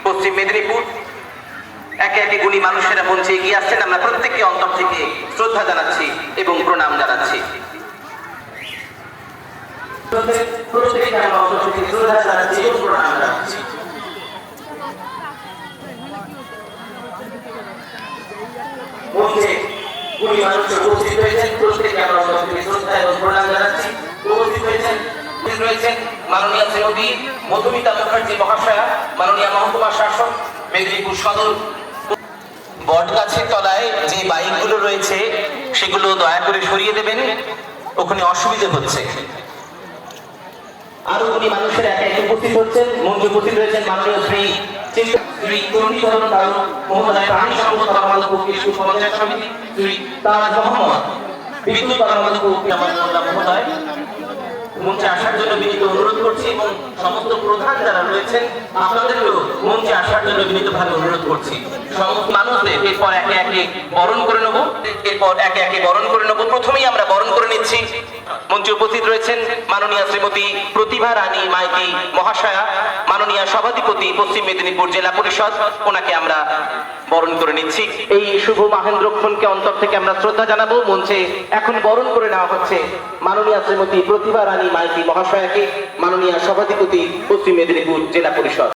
পশ্চিম মেদিনীপুর একে একে গুণী মানুষেরা মঞ্চে এগিয়ে আসছেন। আমরা প্রত্যেককে অন্তর থেকে শ্রদ্ধা জানাচ্ছি এবং প্রণাম জানাচ্ছি। মঞ্চে গুণী মানুষ উপস্থিত হয়েছেন, প্রত্যেককে আমরা অন্তর থেকে শ্রদ্ধা এবং প্রণাম জানাচ্ছি। উপস্থিত রয়েছেন মাননীয় শ্রীমতী মধুমিতা মুখার্জি মহাশয়া, মাননীয় মহকুমা শাসক মেদিনীপুর সদর। বট গাছের তলায় যে বাইকগুলো রয়েছে সেগুলো দয়া করে সরিয়ে দেবেন, ওখানে অসুবিধে হচ্ছে। আরো উনি মানুষের একা একে উপস্থিত হচ্ছেন। মঞ্চে উপস্থিত রয়েছেন মাননীয় শ্রী চণ্ডীধরণ কারু মহোদয়, প্রাণী সম্পদ কর্মকর্তা কৃষি পঞ্চায়েত সমিতি, শ্রী তাজ মোহাম্মদ বিদ্যুৎ কর্মকর্তা মহোদয় মঞ্চে আসার জন্য বিনীত অনুরোধ করছি এবং সমস্ত প্রধান যারা রয়েছেন আপনাদেরকেও মঞ্চে আসার জন্য বিনীতভাবে অনুরোধ করছি। সমস্ত মানুষদের এরপর একে একে বরণ করে নেব, প্রথমেই আমরা বরণ করে নিচ্ছি। মঞ্চে উপস্থিত রয়েছেন মাননীয় শ্রীমতী প্রতিভা রানী মাইতি মহাশয়া, মাননীয় সভাধিপতি পশ্চিম মেদিনীপুর জেলা পরিষদ, ওনাকে আমরা বরণ করে নিচ্ছি। এই শুভ মহেন্দ্রক্ষণকে অন্তর থেকে আমরা শ্রদ্ধা জানাবো। মঞ্চে এখন বরণ করে নেওয়া হচ্ছে মাননীয় শ্রীমতী প্রতিভা রানী মাইতি মহাশয়াকে, মাননীয় সভাধিপতি পশ্চিম মেদিনীপুর জেলা পরিষদ।